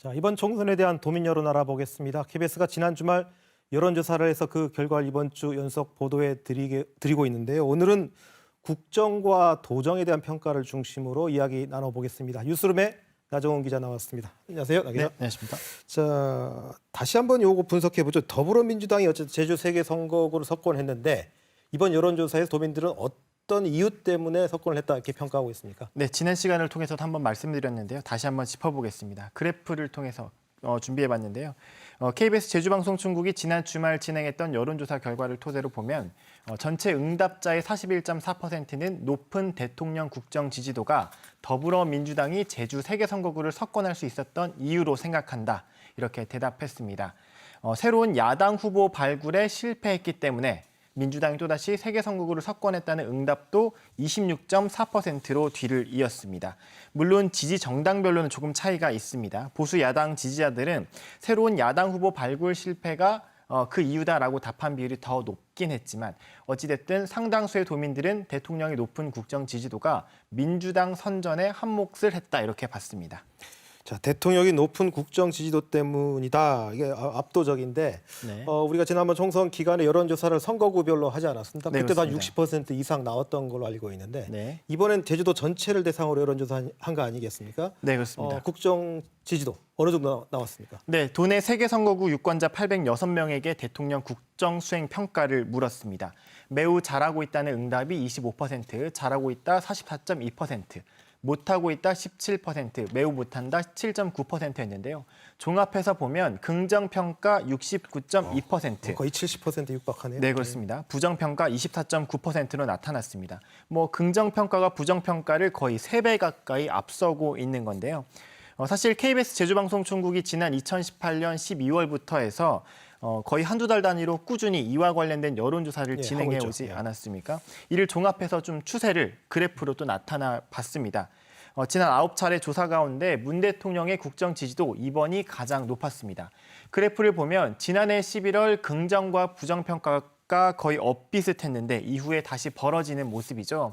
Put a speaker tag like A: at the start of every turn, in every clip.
A: 자, 이번 총선에 대한 도민 여론 알아보겠습니다. KBS가 지난 주말 여론조사를 해서 그 결과를 이번 주 연속 보도해 드리고 있는데요. 오늘은 국정과 도정에 대한 평가를 중심으로 이야기 나눠보겠습니다. 뉴스룸에 나정훈 기자 나왔습니다. 안녕하세요, 나 기자.
B: 네, 안녕하십니까.
A: 자, 다시 한번 요거 분석해보죠. 더불어민주당이 어쨌든 제주 3개 선거구를 석권했는데 이번 여론조사에서 도민들은 어떤 이유 때문에 석권을 했다 이렇게 평가하고 있습니까?
B: 네, 지난 시간을 통해서도 한번 말씀드렸는데요. 다시 한번 짚어보겠습니다. 그래프를 통해서 준비해봤는데요. KBS 제주방송중국이 지난 주말 진행했던 여론조사 결과를 토대로 보면 전체 응답자의 41.4%는 높은 대통령 국정 지지도가 더불어민주당이 제주 3개 선거구를 석권할 수 있었던 이유로 생각한다. 이렇게 대답했습니다. 새로운 야당 후보 발굴에 실패했기 때문에 민주당이 또다시 3개 선거구를 석권했다는 응답도 26.4%로 뒤를 이었습니다. 물론 지지 정당별로는 조금 차이가 있습니다. 보수 야당 지지자들은 새로운 야당 후보 발굴 실패가 그 이유다라고 답한 비율이 더 높긴 했지만 어찌됐든 상당수의 도민들은 대통령의 높은 국정 지지도가 민주당 선전에 한몫을 했다 이렇게 봤습니다.
A: 자, 대통령이 높은 국정 지지도 때문이다. 이게 압도적인데
B: 네.
A: 우리가 지난번 총선 기간에 여론조사를 선거구별로 하지 않았습니까?
B: 네,
A: 그때도 한
B: 그렇습니다.
A: 60% 이상 나왔던 걸로 알고 있는데
B: 네.
A: 이번엔 제주도 전체를 대상으로 여론조사한 거 아니겠습니까?
B: 네, 그렇습니다.
A: 국정 지지도 어느 정도 나왔습니까?
B: 네, 도내 3개 선거구 유권자 806명에게 대통령 국정 수행 평가를 물었습니다. 매우 잘하고 있다는 응답이 25%, 잘하고 있다 44.2%, 못하고 있다 17%, 매우 못한다 7.9%였는데요. 종합해서 보면 긍정평가 69.2%,
A: 거의 70% 육박하네요.
B: 네, 그렇습니다. 부정평가 24.9%로 나타났습니다. 긍정평가가 부정평가를 거의 3배 가까이 앞서고 있는 건데요. 사실 KBS 제주방송중국이 지난 2018년 12월부터 해서 거의 한두 달 단위로 꾸준히 이와 관련된 여론조사를 진행해 오지 않았습니까? 이를 종합해서 좀 추세를 그래프로 또 나타나 봤습니다. 지난 9차례 조사 가운데 문 대통령의 국정 지지도 이번이 가장 높았습니다. 그래프를 보면 지난해 11월 긍정과 부정평가가 거의 엇비슷했는데 이후에 다시 벌어지는 모습이죠.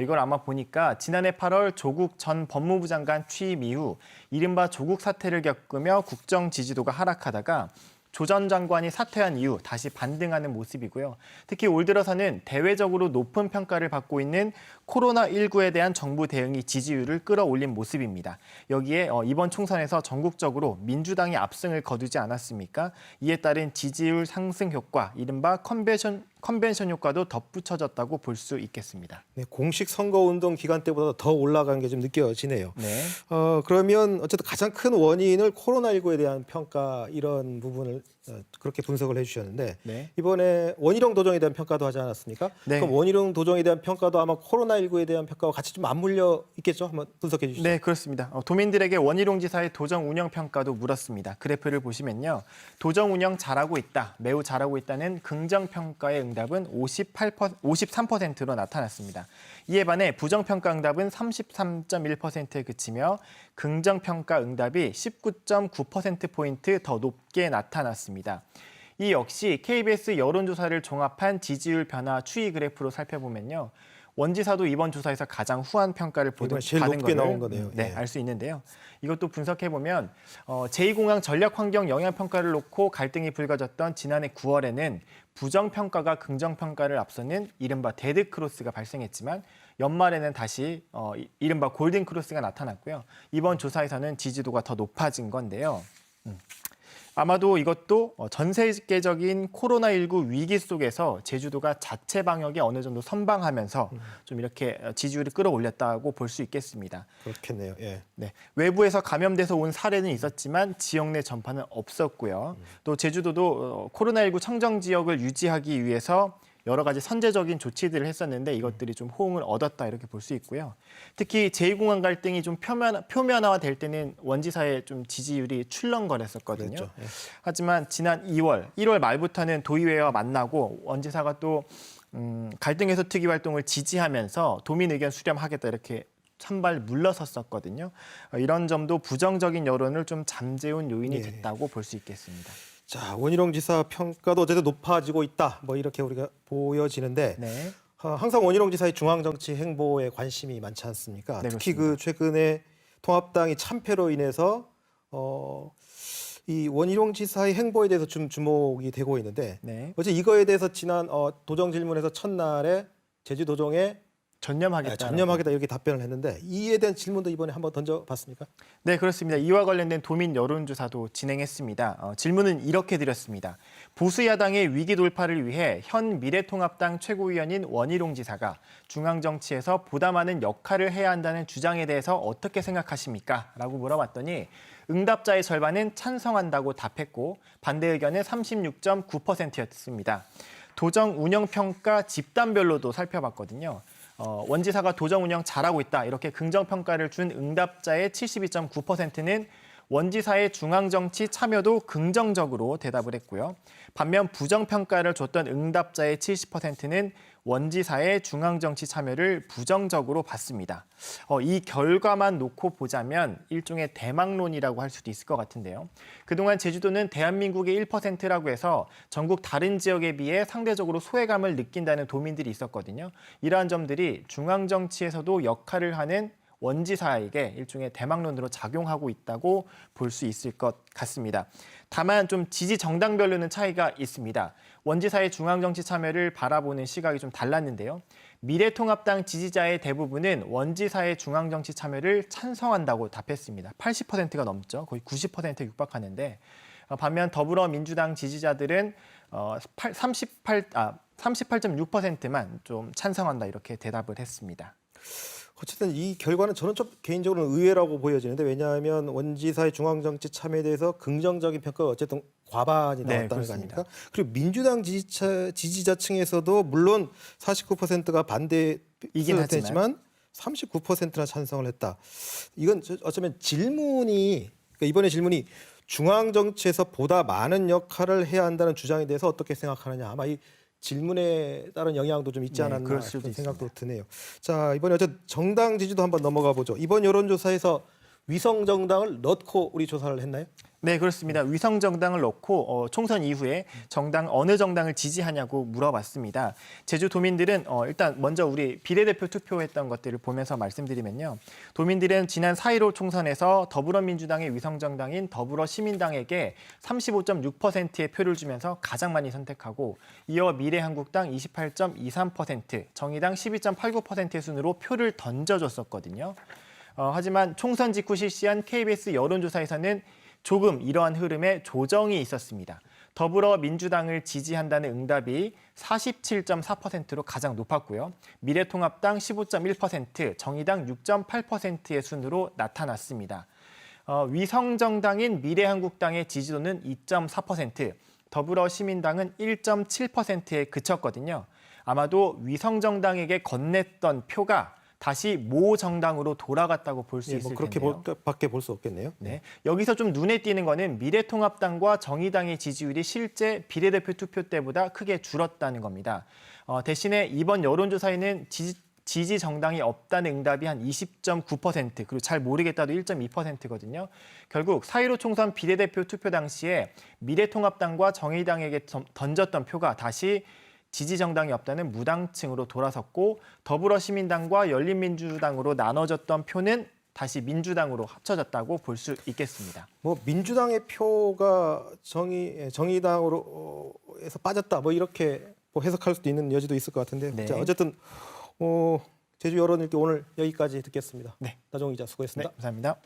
B: 이걸 아마 보니까 지난해 8월 조국 전 법무부 장관 취임 이후 이른바 조국 사태를 겪으며 국정 지지도가 하락하다가 조 전 장관이 사퇴한 이후 다시 반등하는 모습이고요. 특히 올 들어서는 대외적으로 높은 평가를 받고 있는 코로나19에 대한 정부 대응이 지지율을 끌어올린 모습입니다. 여기에 이번 총선에서 전국적으로 민주당이 압승을 거두지 않았습니까? 이에 따른 지지율 상승 효과, 이른바 컨벤션 효과도 덧붙여졌다고 볼 수 있겠습니다.
A: 네, 공식 선거운동 기간 때보다 더 올라간 게 좀 느껴지네요.
B: 네.
A: 그러면 어쨌든 가장 큰 원인을 코로나19에 대한 평가 이런 부분을 그렇게 분석을 해주셨는데
B: 네.
A: 이번에 원희룡 도정에 대한 평가도 하지 않았습니까?
B: 네.
A: 그럼 원희룡 도정에 대한 평가도 아마 코로나19에 대한 평가와 같이 좀 맞물려 있겠죠? 한번 분석해 주시죠.
B: 네, 그렇습니다. 도민들에게 원희룡 지사의 도정 운영 평가도 물었습니다. 그래프를 보시면요. 도정 운영 잘하고 있다, 매우 잘하고 있다는 긍정 평가의 응답은 53%로 나타났습니다. 이에 반해 부정 평가 응답은 33.1%에 그치며 긍정 평가 응답이 19.9%포인트 더 높게 나타났습니다. 이 역시 KBS 여론조사를 종합한 지지율 변화 추이 그래프로 살펴보면요. 원지사도 이번 조사에서 가장 후한 평가를
A: 제일
B: 받은
A: 높게
B: 것을
A: 나온 거네요.
B: 네,
A: 예.
B: 알 수 있는데요. 이것도 분석해보면 제2공항 전략환경 영향평가를 놓고 갈등이 불거졌던 지난해 9월에는 부정평가가 긍정평가를 앞서는 이른바 데드크로스가 발생했지만 연말에는 다시 이른바 골든크로스가 나타났고요. 이번 조사에서는 지지도가 더 높아진 건데요. 아마도 이것도 전 세계적인 코로나19 위기 속에서 제주도가 자체 방역에 어느 정도 선방하면서 좀 이렇게 지지율을 끌어올렸다고 볼 수 있겠습니다.
A: 그렇겠네요. 예.
B: 네, 외부에서 감염돼서 온 사례는 있었지만 지역 내 전파는 없었고요. 또 제주도도 코로나19 청정 지역을 유지하기 위해서 여러 가지 선제적인 조치들을 했었는데 이것들이 좀 호응을 얻었다 이렇게 볼 수 있고요. 특히 제2공항 갈등이 좀 표면화될 때는 원지사의 좀 지지율이 출렁거렸었거든요.
A: 그렇죠. 예.
B: 하지만 지난 1월 말부터는 도의회와 만나고 원지사가 또 갈등 해소 특위 활동을 지지하면서 도민 의견 수렴하겠다 이렇게 찬발 물러섰었거든요. 이런 점도 부정적인 여론을 좀 잠재운 요인이 됐다고 볼 수 있겠습니다.
A: 자, 원희룡 지사 평가도 어쨌든 높아지고 있다. 뭐 이렇게 우리가 보여지는데
B: 네.
A: 항상 원희룡 지사의 중앙 정치 행보에 관심이 많지 않습니까?
B: 네,
A: 특히
B: 그렇습니다.
A: 그 최근에 통합당이 참패로 인해서 이 원희룡 지사의 행보에 대해서 좀 주목이 되고 있는데
B: 네.
A: 어제 이거에 대해서 지난 도정 질문에서 첫날에 제주도정에 전념하겠다 이렇게 답변을 했는데 이에 대한 질문도 이번에 한번 던져봤습니까?
B: 네, 그렇습니다. 이와 관련된 도민 여론조사도 진행했습니다. 질문은 이렇게 드렸습니다. 보수 야당의 위기 돌파를 위해 현 미래통합당 최고위원인 원희룡 지사가 중앙 정치에서 보다 많은 역할을 해야 한다는 주장에 대해서 어떻게 생각하십니까? 라고 물어봤더니 응답자의 절반은 찬성한다고 답했고 반대 의견은 36.9%였습니다. 도정 운영평가 집단별로도 살펴봤거든요. 원 지사가 도정 운영 잘하고 있다 이렇게 긍정평가를 준 응답자의 72.9%는 원 지사의 중앙정치 참여도 긍정적으로 대답을 했고요. 반면 부정평가를 줬던 응답자의 70%는 원 지사의 중앙정치 참여를 부정적으로 봤습니다. 이 결과만 놓고 보자면 일종의 대망론이라고 할 수도 있을 것 같은데요. 그동안 제주도는 대한민국의 1%라고 해서 전국 다른 지역에 비해 상대적으로 소외감을 느낀다는 도민들이 있었거든요. 이러한 점들이 중앙정치에서도 역할을 하는 원지사에게 일종의 대망론으로 작용하고 있다고 볼 수 있을 것 같습니다. 다만 좀 지지 정당별로는 차이가 있습니다. 원지사의 중앙정치 참여를 바라보는 시각이 좀 달랐는데요. 미래통합당 지지자의 대부분은 원지사의 중앙정치 참여를 찬성한다고 답했습니다. 80%가 넘죠. 거의 90%에 육박하는데 반면 더불어민주당 지지자들은 38.6%만 좀 찬성한다 이렇게 대답을 했습니다.
A: 어쨌든 이 결과는 저는 좀 개인적으로는 의외라고 보여지는데 왜냐하면 원지사의 중앙정치 참여에 대해서 긍정적인 평가가 어쨌든 과반이 나왔다는 거 아닙니까? 그리고 민주당 지지자층에서도 물론 49%가
B: 이긴
A: 반대했지만 39%나 찬성을 했다. 이건 어쩌면 질문이 그러니까 이번에 질문이 중앙정치에서 보다 많은 역할을 해야 한다는 주장에 대해서 어떻게 생각하느냐. 아마 이 질문에 따른 영향도 좀 있지 않았나
B: 그럴 수도
A: 그런 생각도
B: 있습니다.
A: 드네요. 자, 이번에 어쨌든 정당 지지도 한번 넘어가 보죠. 이번 여론조사에서 위성 정당을 넣고 우리 조사를 했나요?
B: 네, 그렇습니다. 위성 정당을 넣고 총선 이후에 어느 정당을 지지하냐고 물어봤습니다. 제주 도민들은 일단 먼저 우리 비례대표 투표했던 것들을 보면서 말씀드리면요. 도민들은 지난 4.15 총선에서 더불어민주당의 위성 정당인 더불어시민당에게 35.6%의 표를 주면서 가장 많이 선택하고 이어 미래한국당 28.23%, 정의당 12.89%의 순으로 표를 던져줬었거든요. 하지만 총선 직후 실시한 KBS 여론조사에서는 조금 이러한 흐름에 조정이 있었습니다. 더불어민주당을 지지한다는 응답이 47.4%로 가장 높았고요. 미래통합당 15.1%, 정의당 6.8%의 순으로 나타났습니다. 위성정당인 미래한국당의 지지도는 2.4%, 더불어시민당은 1.7%에 그쳤거든요. 아마도 위성정당에게 건넸던 표가 다시 모 정당으로 돌아갔다고 볼 수 있을 텐데요.
A: 그렇게밖에 볼 수 없겠네요.
B: 네, 여기서 좀 눈에 띄는 거는 미래통합당과 정의당의 지지율이 실제 비례대표 투표 때보다 크게 줄었다는 겁니다. 대신에 이번 여론조사에는 지지 정당이 없다는 응답이 한 20.9%, 그리고 잘 모르겠다도 1.2%거든요. 결국 4.15 총선 비례대표 투표 당시에 미래통합당과 정의당에게 던졌던 표가 다시 지지 정당이 없다는 무당층으로 돌아섰고 더불어시민당과 열린민주당으로 나눠졌던 표는 다시 민주당으로 합쳐졌다고 볼 수 있겠습니다.
A: 뭐 민주당의 표가 정의당으로 해서 빠졌다 뭐 이렇게 뭐 해석할 수도 있는 여지도 있을 것 같은데
B: 네.
A: 자, 어쨌든 제주 여론일기 오늘 여기까지 듣겠습니다.
B: 네.
A: 나종희 기자 수고했습니다.
B: 네, 감사합니다.